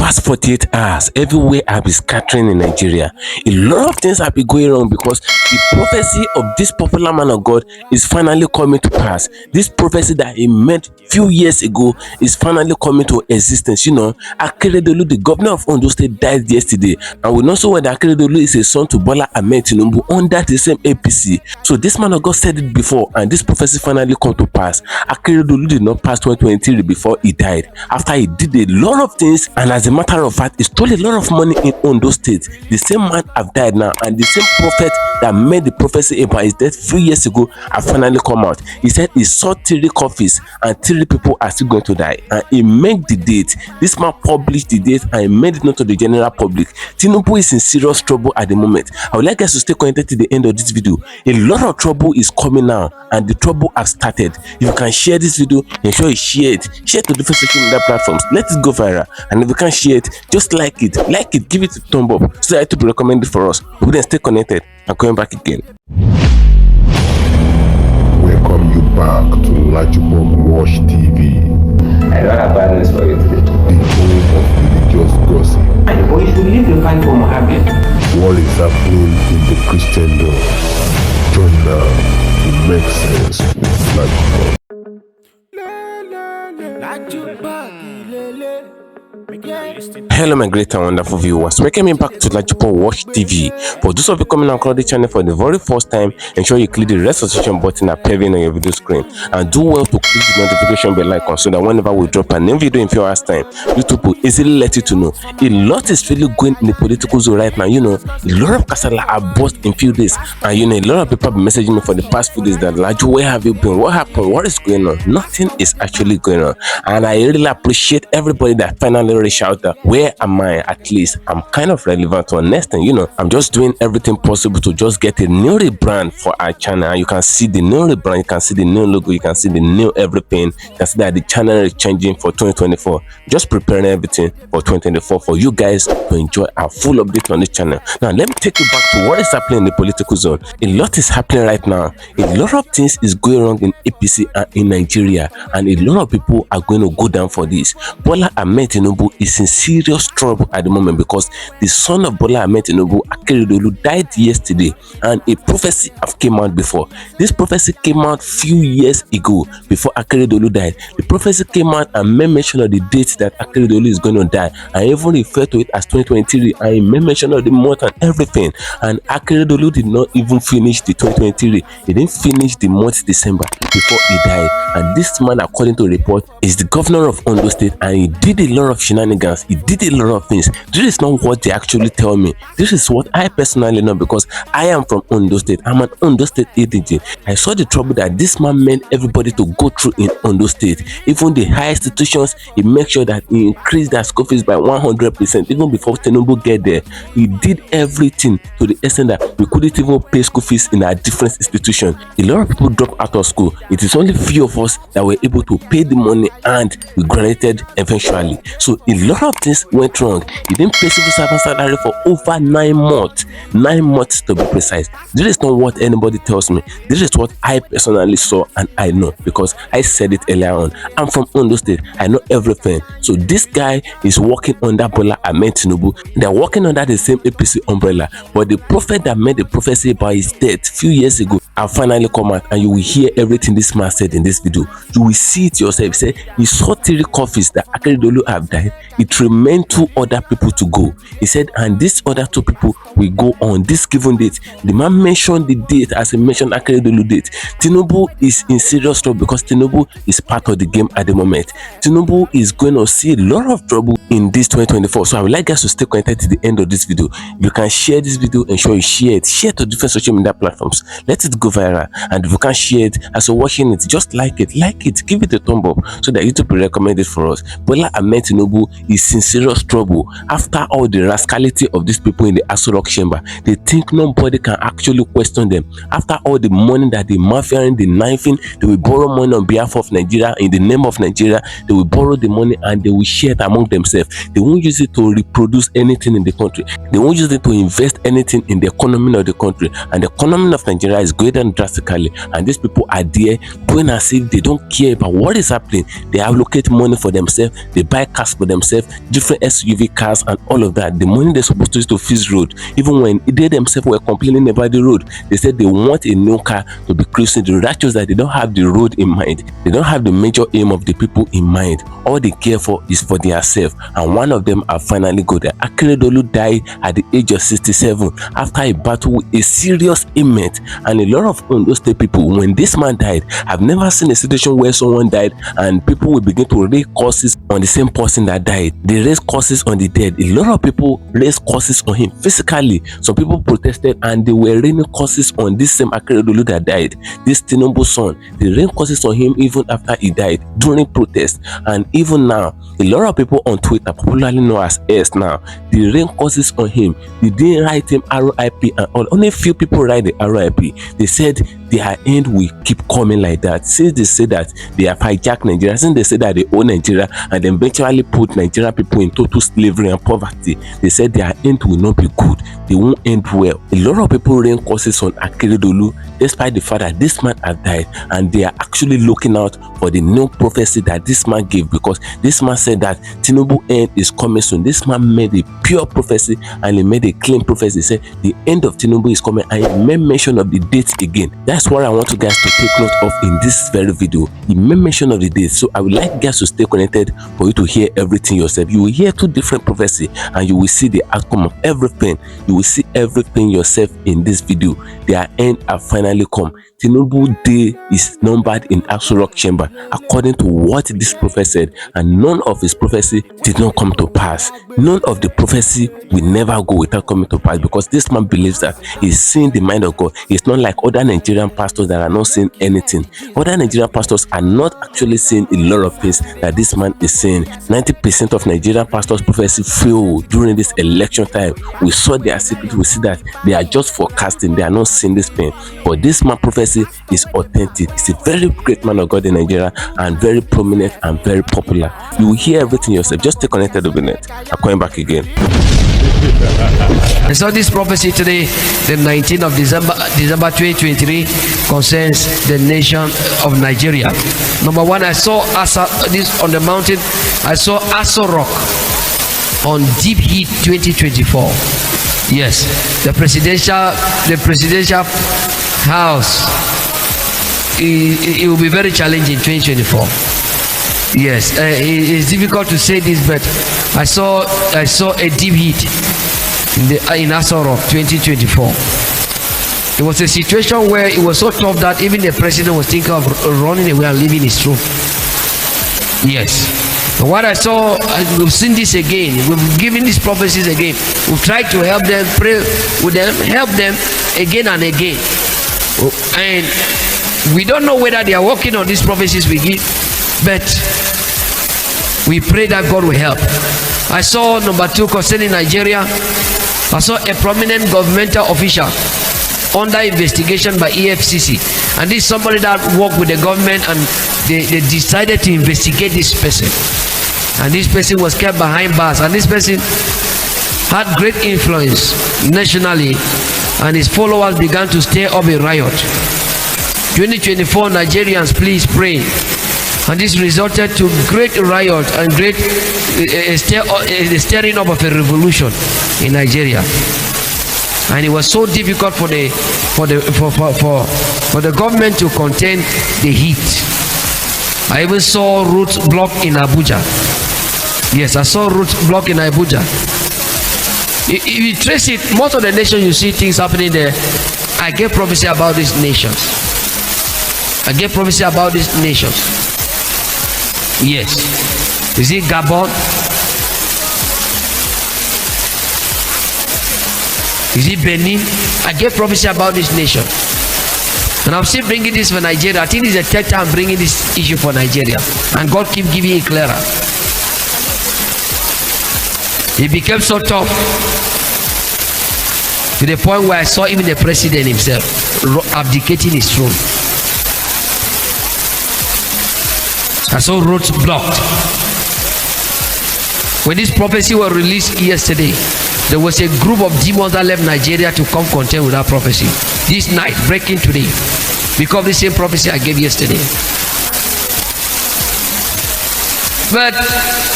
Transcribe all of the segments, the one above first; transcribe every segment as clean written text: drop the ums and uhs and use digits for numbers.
past 48 hours, everywhere have been scattering in Nigeria. A lot of things have been going wrong because the prophecy of this popular man of God is finally coming to pass. This prophecy that he made few years ago is finally coming to existence. Akeredolu, the governor of Ondo State, died yesterday, and we know so well that Akeredolu is a son to Bola Ahmed Tinubu under the same APC. So this man of God said it before, and this prophecy finally come to pass. Akeredolu did not pass 2023 before he died. After he did a lot of things, and as a matter of fact, he stole a lot of money in Ondo State. The same man have died now, and the same prophet that made the prophecy about his death 3 years ago have finally come out. He said he saw 3 coffins and 3 people are still going to die, and he made the date. This man published the date and he made it known to the general public. Tinubu is in serious trouble at the moment. I would like us to stay connected to the end of this video. A lot of trouble is coming now, and the trouble has started. If you can share this video, ensure you share it. Share it to different social media platforms. Let it go viral. And if you can share it, just like it, give it a thumb up so that it will be recommended for us. We then stay connected and coming back again. Welcome you back to LAJUPOG TV. I don't have bad news for you today. The home of religious gossip. But you should leave the fight for Mohammed. What is happening in the Christendom? Join now to make sense with LAJUPOG. Hello my great and wonderful viewers, welcome me back to LAJUPOG TV. For those of you coming across the channel for the very first time, ensure you click the red subscription button appearing on your video screen, and do well to click the notification bell icon so that whenever we drop a new video in few hours time, YouTube will easily let you to know. A lot is really going in the political zone right now. A lot of kasala are burst in few days, and a lot of people have been messaging me for the past few days that Laju, where have you been? What happened? What is going on? Nothing is actually going on, and I really appreciate everybody that finally reached out that where am I? At least I'm kind of relevant to next thing. I'm just doing everything possible to just get a new rebrand for our channel. You can see the new rebrand, you can see the new logo, you can see the new everything. You can see that the channel is changing for 2024. Just preparing everything for 2024 for you guys to enjoy our full update on this channel. Now let me take you back to what is happening in the political zone. A lot is happening right now. A lot of things is going wrong in APC and in Nigeria, and a lot of people are going to go down for this. Bola Ahmed Tinubu is in serious trouble at the moment because the son of Bola Ahmed Tinubu, Akeredolu, died yesterday, and a prophecy have came out before. This prophecy came out few years ago before Akeredolu died. The prophecy came out and made mention of the date that Akeredolu is going to die, and even referred to it as 2023, and he made mention of the month and everything. And Akeredolu did not even finish the 2023. He didn't finish the month December before he died. And this man, according to report, is the governor of Ondo State, and he did a lot of shenanigans. He did a lot of things. This is not what they actually tell me. This is what I personally know because I am from Ondo State. I'm an Ondo State agent. I saw the trouble that this man meant everybody to go through in Ondo State. Even the high institutions, he made sure that he increased their school fees by 100%. Even before Tinubu get there, he did everything to the extent that we couldn't even pay school fees in our different institutions. A lot of people dropped out of school. It is only few of us that were able to pay the money, and we graduated eventually. So a lot of things went wrong. He didn't pay civil servant salary for over 9 months. 9 months to be precise. This is not what anybody tells me. This is what I personally saw and I know because I said it earlier on. I'm from Ondo State. I know everything. So this guy is working under Bola Ahmed Tinubu. They're working under the same APC umbrella. But the prophet that made the prophecy about his death few years ago have finally come out, and you will hear everything this man said in this video. You will see it yourself. He said he saw 3 coffins that Akeredolu have died. It remained 2 other people to go. He said, and these other 2 people will go on this given date. The man mentioned the date as he mentioned Akeredolu date. Tinubu is in serious trouble because Tinubu is part of the game at the moment. Tinubu is going to see a lot of trouble in this 2024. So I would like guys to stay connected to the end of this video. You can share this video, ensure you share it. Share it to different social media platforms. Let it go viral. And if you can share it as you're watching it, just like it, give it a thumb up so that YouTube will recommend it for us. Bola Ahmed Tinubu is in serious trouble after all the rascality of these people in the Aso Rock chamber. They think nobody can actually question them. After all the money that they mafiaing, the knifing, they will borrow money on behalf of Nigeria, in the name of Nigeria. They will borrow the money and they will share it among themselves. They won't use it to reproduce anything in the country. They won't use it to invest anything in the economy of the country. And the economy of Nigeria is going down drastically. And these people are there doing as if they don't care about what is happening. They allocate money for themselves. They buy cars for themselves different SUV cars and all of that. The money they're supposed to use to fix road, even when they themselves were complaining about the road, they said they want a new car to be cruising the road. That shows that they don't have the road in mind. They don't have the major aim of the people in mind. All they care for is for themselves, and one of them have finally got there. Akeredolu died at the age of 67 after a battle with a serious ailment. And a lot of Ondo State people, when this man died, I've never seen a situation where someone died and people will begin to raise curses on the same person that died. They raise curses on the dead. A lot of people raise curses on him physically. Some people protested and they were raining curses on this same Akeredolu that died, this Tinubu son. They rained curses on him even after he died during protest. And even now, a lot of people on Twitter, popularly known as S now, they rain curses on him. They didn't write him RIP and all. Only a few people write the RIP. They said their end will keep coming like that. Since they say that they have hijacked Nigeria, since they say that they own Nigeria and then eventually put Nigerian people in total slavery and poverty, they said their end will not be good. They won't end well. A lot of people rain curses on Akeredolu despite the fact that this man has died, and they are actually looking out for the new prophecy that this man gave, because this man said that Tinubu end is coming soon. This man made a pure prophecy and he made a clean prophecy. He said the end of Tinubu is coming, and he made mention of the date again. That's what I want you guys to take note of in this very video. He made mention of the date, so I would like you guys to stay connected for you to hear everything yourself. You will hear two different prophecies and you will see the outcome of everything. You will see everything yourself in this video. Their end have finally come. Tinubu day is numbered in Aso Rock chamber according to what this prophet said, and none of his prophecy did not come to pass. None of the prophecy will never go without coming to pass, because this man believes that he's seeing the mind of God. It's not like other Nigerian pastors that are not seeing anything. Other Nigerian pastors are not actually seeing a lot of things that this man is saying. 90% of Nigerian pastors' prophecy failed during this election time. We saw their secret. We see that they are just forecasting. They are not seeing this thing. But this man prophecy is authentic. He's a very great man of God in Nigeria and very prominent and very popular. You will hear everything yourself. Just stay connected to the net. I'm coming back again. I saw this prophecy today, the 19th of December 2023, concerns the nation of Nigeria. Number one, I saw this on the mountain. I saw Aso Rock on Deep Heat 2024. Yes, the presidential house. It will be very challenging 2024. Yes, it's difficult to say this, but I saw a deep heat in Aso Rock 2024. It was a situation where it was so tough that even the president was thinking of running away and leaving his throne. Yes. And what I saw, we've seen this again. We've given these prophecies again. We've tried to help them, pray with them, help them again and again. And we don't know whether they are working on these prophecies we give, but we pray that God will help. I saw number two concerning Nigeria. I saw a prominent governmental official under investigation by EFCC, and this is somebody that worked with the government, and they decided to investigate this person, and this person was kept behind bars, and this person had great influence nationally, and his followers began to stir up a riot. 2024 Nigerians, please pray. And this resulted to great riot and great stirring up of a revolution in Nigeria. And it was so difficult for the government to contain the heat. I even saw roads blocked in Abuja. Yes, I saw roads blocked in Abuja. If you trace it, most of the nations you see things happening there. I gave prophecy about these nations. I gave prophecy about these nations. Yes. You see Gabon. You see Benin. I gave prophecy about this nation. And I'm still bringing this for Nigeria. I think this is the third time bringing this issue for Nigeria. And God keep giving it clearer. It became so tough to the point where I saw even the president himself abdicating his throne. I saw roads blocked. When this prophecy was released yesterday, there was a group of demons that left Nigeria to come contend with that prophecy. This night, breaking today, because of the same prophecy I gave yesterday. But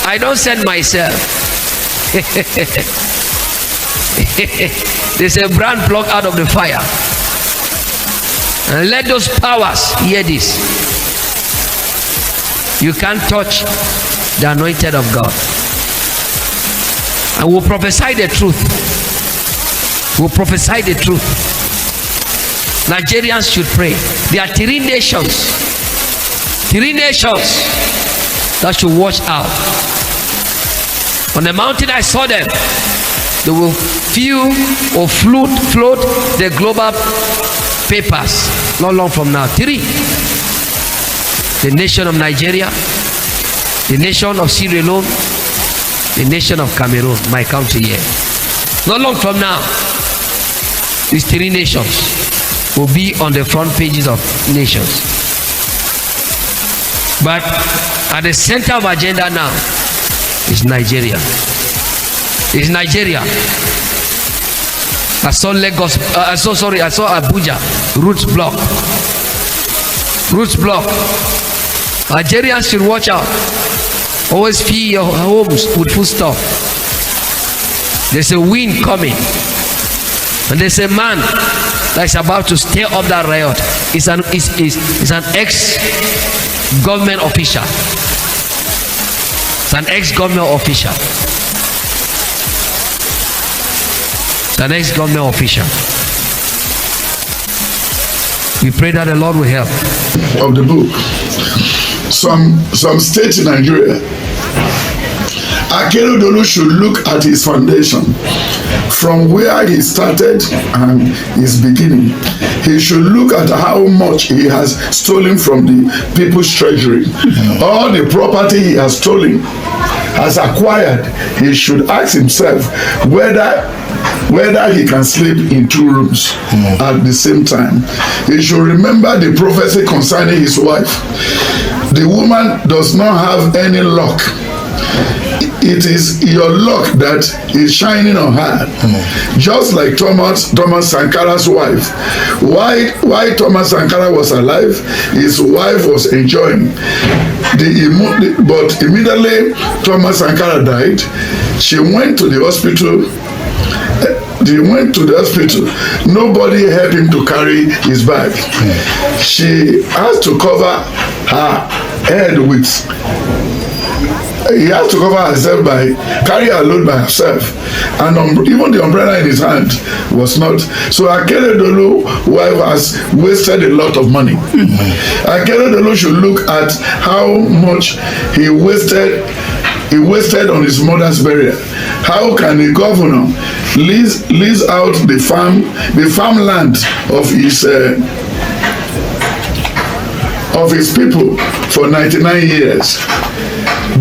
I don't send myself. There's a brand plucked out of the fire. And let those powers hear this. You can't touch the anointed of God. And we'll prophesy the truth. We'll prophesy the truth. Nigerians should pray. There are 3 nations. 3 nations that should watch out. On the mountain I saw them. They will fuel or float the global papers not long from now. 3. The nation of Nigeria, the nation of Sierra Leone, the nation of Cameroon, my country here. Not long from now, these 3 nations will be on the front pages of nations. But at the center of agenda now is Nigeria. It's Nigeria. I saw Lagos. I saw Abuja. Roots block. Roots block. Nigerians should watch out. Always fill your homes with food stuff. There's a wind coming, and there's a man that's about to stir up that riot. It's an ex-government official. It's an ex-government official. It's an ex-government official. We pray that the Lord will help. Of the book, some states in Nigeria, Akeredolu should look at his foundation from where he started and his beginning. He should look at how much he has stolen from the people's treasury. All the property he has stolen, has acquired. He should ask himself whether he can sleep in 2 rooms at the same time. He should remember the prophecy concerning his wife. The woman does not have any luck. It is your luck that is shining on her. Just like Thomas Sankara's wife. Why Thomas Sankara was alive, his wife was enjoying. But immediately Thomas Sankara died, she went to the hospital. Nobody helped him to carry his bag. She has to cover her head with. He has to cover herself by carry her load by herself, and even the umbrella in his hand was not. So Akeredolu wife has wasted a lot of money. Akeredolu should look at how much he wasted on his mother's burial. How can a governor lease out the farmland of his people for 99 years?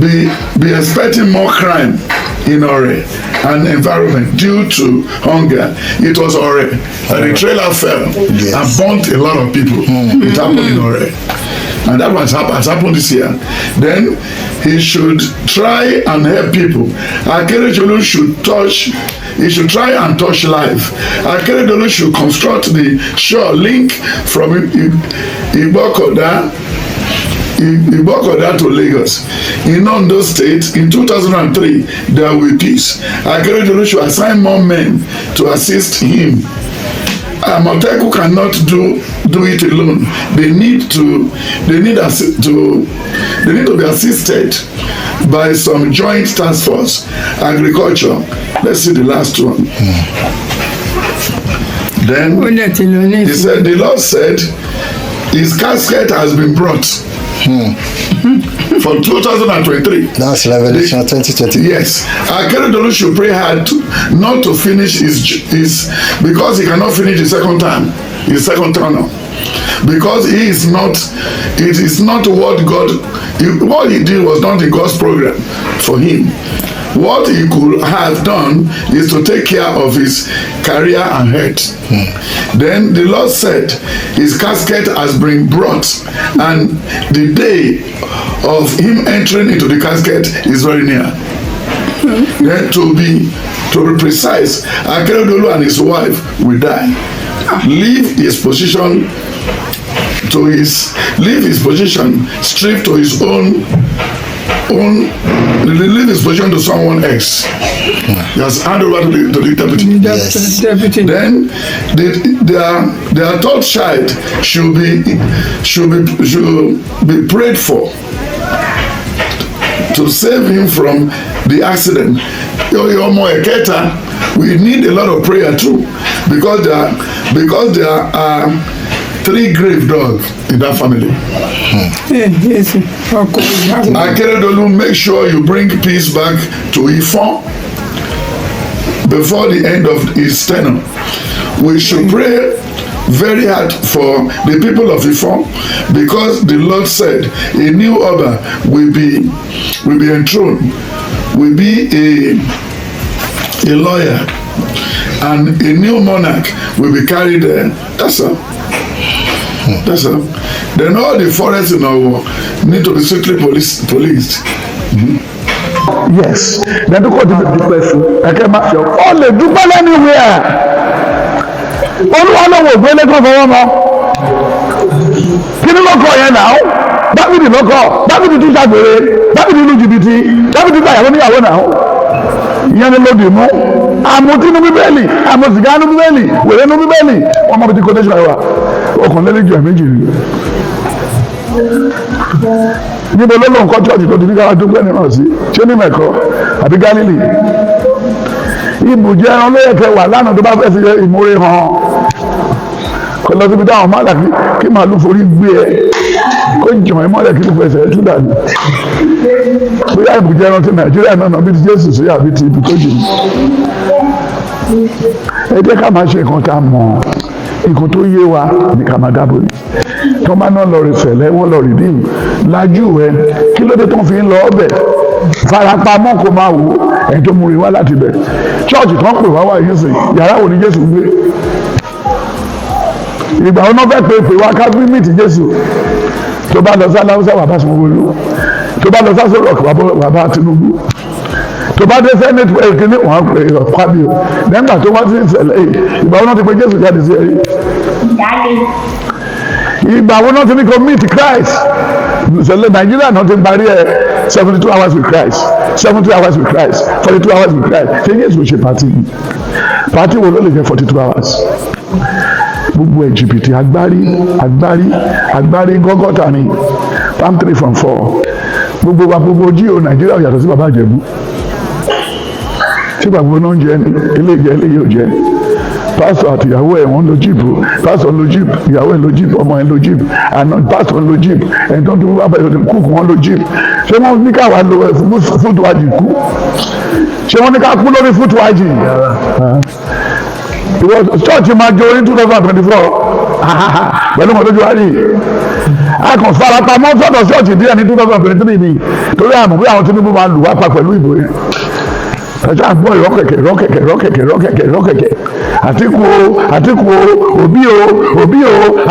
Be expecting more crime in Ore and environment due to hunger. It was Ore, and the trailer fell and burnt a lot of people. It happened in Ore, and that has happened this year. Then he should try and help people. Akeredolu should try and touch life. Akeredolu should construct the shore link from Ibokoda to Lagos. In Ondo State, in 2003, there will be peace. Akeredolu should assign more men to assist him. Amoteku cannot do it alone. They need to be assisted by some joint task force. Agriculture. Let's see the last one. Then he said, the Lord said, his casket has been brought. For 2023. That's Revelation 2020. Yes. Akeredolu should pray hard not to finish his because he cannot finish his second term now. Because it is not what he did was not in God's program for him. What he could have done is to take care of his career and health. Then the Lord said, his casket has been brought, and the day of him entering into the casket is very near. Then to be precise, Akeredolu and his wife will die. Leave his position, strip to his own leave his position to someone else. He has handed over to the deputy. Yes. Deputy. Then their third child should be prayed for to save him from the accident. We need a lot of prayer too, because there are 3 grave dogs in that family. Yes. Akeredolu, make sure you bring peace back to Ifon before the end of his tenure. We should pray very hard for the people of Ifon, because the Lord said a new order will be enthroned, will be a lawyer, and a new monarch will be carried there. That's all. That's all. Then all the forests in our war need to be strictly policed. Yes, then look what the dúpẹ́ fún ẹ̀kẹ́ máa ṣe ọ́ lè dúpẹ́ lẹ́nìwẹ̀ẹ́ olúwa lọ́wọ́ ògbélé kan fọwọ́ mọ́ kí ni lọ́kọ̀ yẹn náà Dáfídì lọ́kọ̀ Dáfídì tún ṣàgbèrè Dáfídì lu jìbìtì Dáfídì gbàyàwó níyàwó náà ìyẹn ni lòdì mú àmùtí nu bíbélì àmùsìgá nu bíbélì wèrè nu bíbélì wọn mọ bí ti quotation wa ọkànlélẹ́jọ méjì rí níbo ló lóun kọ́ chọ́ọ̀chì tó ti ní káwá dúpẹ́ nínú sí ṣé ní mẹ́kọ́ àbí Gálílì ibùjẹ ẹran ló yẹ kẹ wà lánàá tó bá fẹ́ fi ìmúre hàn kò lọ síbi táwọn máa dàbí kí màálù forí gbé ẹ kó jàn ẹ mọ́lẹ̀ kí ló fẹsẹ̀ ẹ tún dàbí bóyá ibùjẹ ẹran ti Nàìjíríà náà bí ti Jésù sí àbí ti ibi tó jìn ẹ jẹ́ ká máa ṣe nǹkan tá a mọ̀ nǹkan tó yé wa ní ká máa dábò ní tó máa náà lọ rí fẹ̀lẹ́ wọ́n lọ rí bíi lájú ẹ kí ló dé tó ń fi ń lọ ọbẹ̀ farapamọ́ kó máa wò ẹ̀ tó mú rí wá láti bẹ̀ ṣọ́ọ̀ṣì kan pè wá wá yìí sìn yàrá wo ni Jésù gbé ìgbà wọn náà fẹ́ pè wá ká bí mìtì Jésù tó bá lọ sí aláwùsá wà bá Sanwó-Olú tó bá lọ sí Aso Rock wà bá Tinubu tó bá dé Senate kìíní wọn pè é Fábíò nígbà tó wá sí ìṣẹ̀lẹ̀ yìí ìgbà wọn náà ti pè Jésù jáde sí ẹ̀yìn ìgbà wọn náà ti ní kò meet Christ ìṣẹ̀lẹ̀ Nàìjíríà náà ti parí ẹ̀ 72 hours with Christ 70 hours with Christ 42 hours with Christ ṣé Jésù ṣe pàtí wo ló lè jẹ́ 42 hours gbogbo jìbìtì agbárí gọ́gọ́ta ni palm 3 from 4 gbogbo jíò Nàìjíríà yàtọ̀ sí bàbá Ìjẹ̀bú tí gbàgbọ́ náà ń jẹ ní eléyìí ò jẹ pásítọ̀ àti ìyàwó ẹ̀ wọ́n lo jíìpù pásítọ̀ lo jíìpù ìyàwó ẹ̀ lo jíìpù ọmọ ẹ̀ lo jíìpù àná pásítọ̀ lo jíìpù ẹni tó ń dúró bàbá ìyàwó kúùkù wọn lo jíìpù ṣé wọ́n ní káwa lo fúdùwájì kú ṣé wọ́n ní ká kú lórí fúdùwájì ìwọ ṣọ́ọ̀ṣì máa jó ní 2024 pẹ̀lú ọmọdé ju wáyé a kàn farapamọ́ sọ́dọ̀ ṣọ́ọ̀ṣì díẹ̀ ní 2023 ni torí àmọ́ bí àwọn Tinubu máa lù wá pa pẹ̀lú ìbò yẹn ẹ̀ṣọ́ àgbọ̀ ìrọ́kẹ̀kẹ̀ Àtíkù Òbí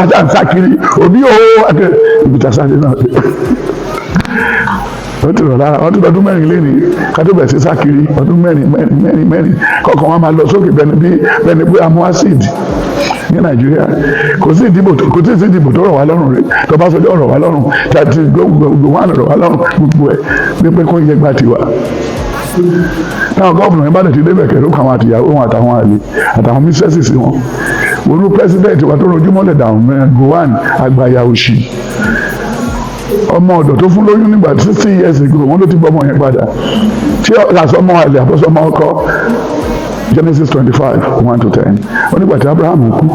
àti àǹsàkiri Òbí àti ìbùtàsáde náà wọ́n ti rọ̀ lára wọ́n ti lọ́dún mẹ́rin léni kátó bẹ̀ sí sákiri ọdún mẹ́rin kọ̀ọ̀kan wọn máa lọ sókè bẹ́ni bí amú acid ní Nàìjíríà kò sí ìdìbò tó rọ̀ wá lọ́rùn rẹ̀ tó bá sọjọ́ rọ̀ wá lọ́rùn tàbí gbogbo wọn rọ̀ wá lọ́rùn gbogbo ẹ̀ ní pé kó yẹ gbà tiwa náà gọ́ọ̀nà yẹn bá lè ti débẹ̀ kẹ̀rọ kan àwọn àtìyàwó wọn àtàwọn àlè àtàwọn mísẹ́sì wọn olú pẹ́sidẹ̀ntì wa tó rojúmọ́lẹ̀ dàrún Gowon àgbàyà òṣì ọmọ ọ̀dọ̀ tó fún lóyún nígbà 60 years ago wọn ló ti gbọ́ ọmọ yẹn padà tí àsọmọ àlè àbọ̀sọmọ ọkọ Genesis 25 1-10 ó nígbà tí Abraham kú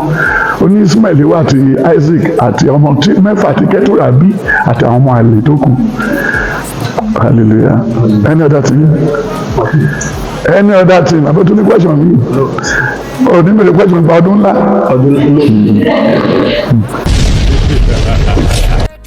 ó ní Ismail wà àti Isaac àti ọmọ mẹ́fà àti Ketura bí àti àwọn ọmọ àlè tó kù. Hallelujah. Any other thing? Any other thing? About the question me. Oh, the question about Odunla.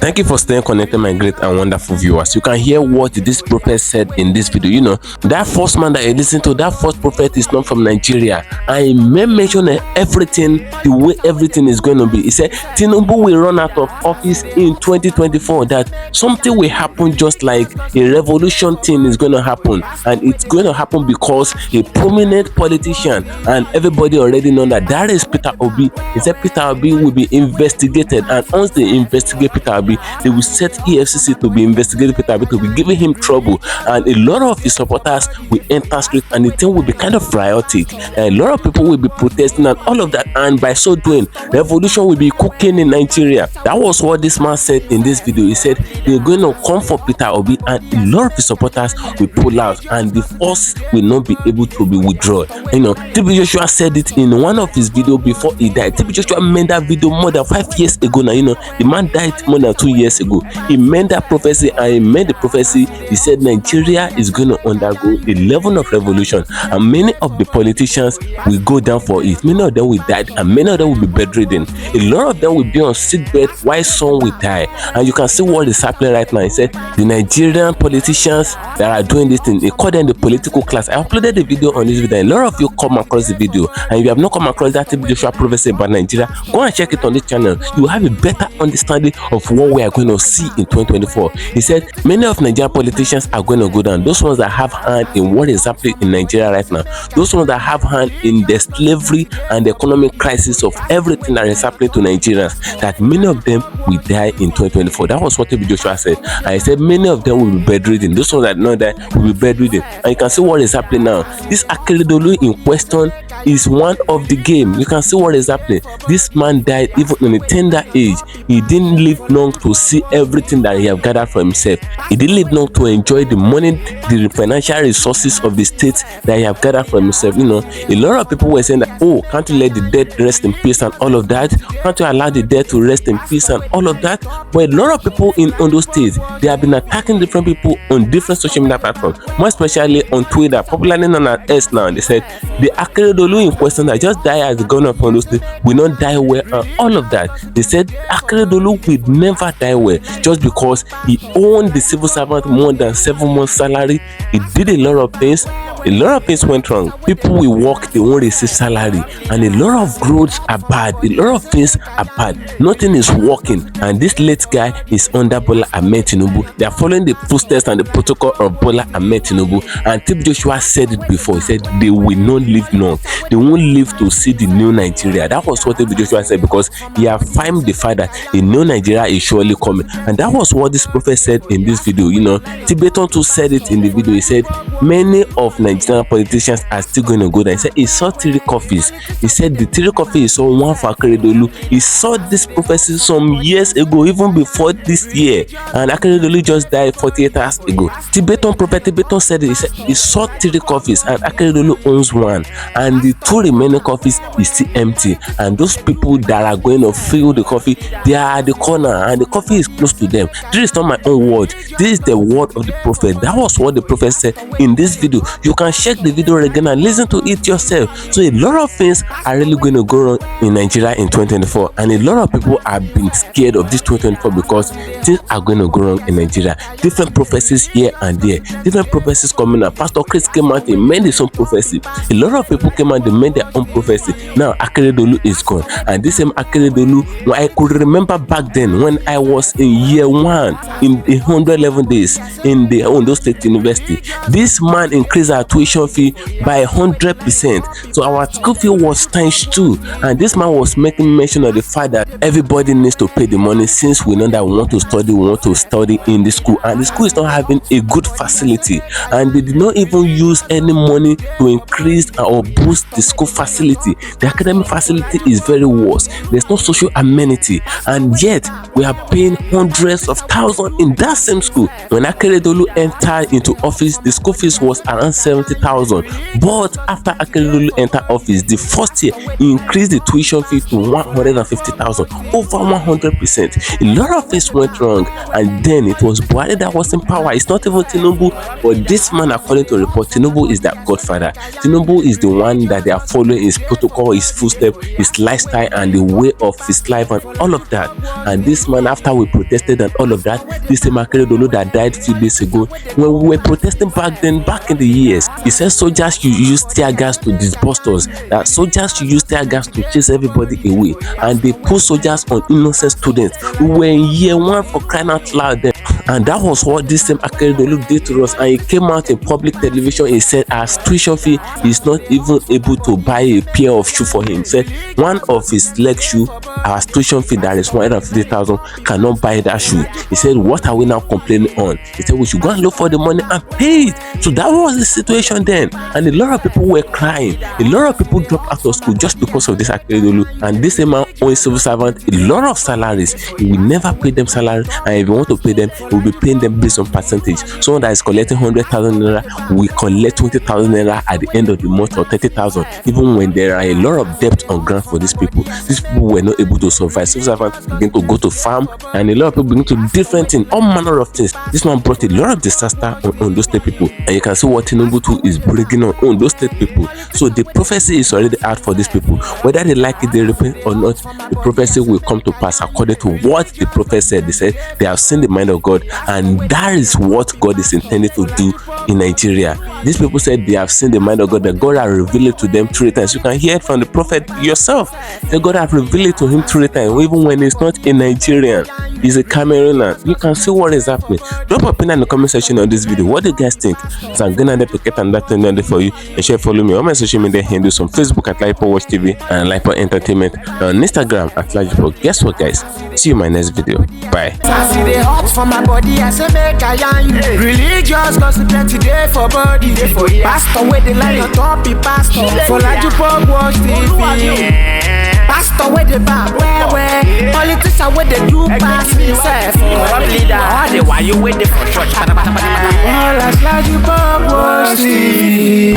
Thank you for staying connected, my great and wonderful viewers. You can hear what this prophet said in this video. You know, that first man that you listen to, that first prophet is not from Nigeria. I may mention everything, the way everything is going to be. He said, Tinubu will run out of office in 2024, that something will happen just like a revolution thing is going to happen. And it's going to happen because a prominent politician, and everybody already know that is Peter Obi. He said Peter Obi will be investigated. And once they investigate Peter Obi, Obi, they will set EFCC to be investigating Peter Obi, to be giving him trouble, and a lot of his supporters will enter street, and the thing will be kind of riotic, and a lot of people will be protesting and all of that, and by so doing, revolution will be cooking in Nigeria. That was what this man said in this video. He said they're going to come for Peter Obi, and a lot of his supporters will pull out, and the force will not be able to be withdrawn. You know, TB Joshua said it in one of his videos before he died. TB Joshua made that video more than 5 years ago now. You know, the man died more than 2 years ago. He made that prophecy, and he made the prophecy. He said Nigeria is going to undergo a level of revolution, and many of the politicians will go down for it. Many of them will die, and many of them will be bedridden. A lot of them will be on sick bed while some will die. And you can see what is happening right now. He said the Nigerian politicians that are doing this thing, they call them the political class. I uploaded the video on this video. A lot of you come across the video, and if you have not come across that TB Joshua prophecy about Nigeria, go and check it on this channel. You will have a better understanding of what we are going to see in 2024. He said many of Nigerian politicians are going to go down. Those ones that have hand in what is happening in Nigeria right now, those ones that have hand in the slavery and the economic crisis of everything that is happening to Nigerians, that many of them will die in 2024. That was what TB Joshua said. And he said many of them will be bedridden. Those ones that know that will be bedridden. And you can see what is happening now. This Akeredolu in question is one of the game. You can see what is happening. This man died even in a tender age. He didn't live long to see everything that he have gathered for himself. He didn't live long to enjoy the money, the financial resources of the state that he have gathered for himself. You know, a lot of people were saying that, oh, can't you let the dead rest in peace and all of that? Can't you allow the dead to rest in peace and all of that? But a lot of people in Ondo State, they have been attacking different people on different social media platforms, more especially on Twitter, popularly known as X now. They said the Akeredolu in question that just died as the governor of Ondo State will not die well, and all of that. They said Akeredolu will never die well just because he owned the civil servant more than 7 months' salary. He did a lot of things. A lot of things went wrong. People will work, they won't receive salary, and a lot of roads are bad. A lot of things are bad. Nothing is working, and this late guy is under Bola Ahmed Tinubu. They are following the footsteps and the protocol of Bola Ahmed Tinubu. And TB Joshua said it before. He said they will not live long. They won't live to see the new Nigeria. That was what TB Joshua said, because he affirmed the fact that the new Nigeria is surely coming. And that was what this prophet said in this video. You know, TIBETAN too said it in the video. He said many of Nigerian politicians are still going to go there. He said he saw 3 coffees. He said the 3 coffees he saw one for Akeredolu. He saw this prophecy some years ago, even before this year. And Akeredolu just died 48 hours ago. Tibetan prophet Tibetan said it. He said he saw 3 coffees, and Akeredolu owns 1, and the 2 remaining coffees is still empty. And those people that are going to fill the coffee, they are at the corner, and the coffee is close to them. This is not my own word. This is the word of the prophet. That was what the prophet said in this video. You can check the video again and listen to it yourself. So a lot of things are really going to go wrong in Nigeria in 2024, and a lot of people have been scared of this 2024 because things are going to go wrong in Nigeria. Different prophecies here and there, different prophecies coming out. Pastor Chris came out and made his own prophecy. A lot of people came out and made their own prophecy. Now Akeredolu is gone, and this same Akeredolu, I could remember back then when I was in year 1 in the 111 days in the Ondo State University. This man increased our tuition fee by 100%. So our school fee was times 2, and this man was making mention of the fact that everybody needs to pay the money, since we know that we want to study in the school, and the school is not having a good facility, and they did not even use any money to increase or boost the school facility. The academic facility is very worse. There's no social amenity, and yet we are paying hundreds of thousands in that same school. When Akeredolu entered into office, the school fees was around 70,000. But after Akeredolu entered office, the first year he increased the tuition fee to 150,000, over 100%. A lot of things went wrong, and then it was Buhari that was in power. It's not even Tinubu, but this man, according to report, Tinubu is their godfather. Tinubu is the one that they are following, his protocol, his footsteps, his lifestyle, and the way of his life, and all of that. And this man, after we protested and all of that, this same Akeredolu that died a few days ago, when we were protesting back then, back in the years, he said soldiers should use tear gas to disburse us, that soldiers should use tear gas to chase everybody away, and they put soldiers on innocent students who were in year 1 for crying out loud then. And that was what this same Akeredolu did to us. And he came out in public television. He said our tuition fee is not even able to buy a pair of shoe for him. He said one of his leg shoe, our tuition fee that is 150,000, cannot buy that shoe. He said, what are we now complaining on? He said we should go and look for the money and pay it. So that was the situation then. And a lot of people were crying. A lot of people dropped out of school just because of this Akeredolu. And this man owns civil servant a lot of salaries. He will never pay them salary, and if you want to pay them, he will be paying them based on percentage. Someone that is collecting 100,000 naira will collect 20,000 naira at the end of the month, or 30,000, even when there are a lot of debt on ground for these people. These people were not able to survive. Civil servants begin to go to farm, and a lot of people begin to do different things, all manner of things. This man brought a lot of disaster on those state people, and you can see what Tinubu too is bringing on those state people. So the prophecy is already out for these people, whether they like it, they repent or not. The prophecy will come to pass according to what the prophet said. They said they have seen the mind of God, and that is what God is intended to do in Nigeria. These people said they have seen the mind of God, that God has revealed it to them 3 times. You can hear it from the prophet yourself, that God has revealed it to him 3 times, even when he's not a Nigerian, he's a Cameroonian. You can see what is happening. Drop a opinion in the comment section on this video. What do you guys think? So I'm gonna get and that thing for you, and share, follow me on my social media handles on Facebook at LAJUPOG TV and LAJUPOG Entertainment, on Instagram at LAJUPOG. Guess what, guys? See you in my next video. Bye. I see the hot for my body, I say make I yarn you. Religious gossip plenty day for body. Pastor with the line on top, he pastor for LAJUPOG Watch TV. Pastor with the back, where politician with the do pass himself. Leader, all the while you waiting for church. All as LAJUPOG Watch TV.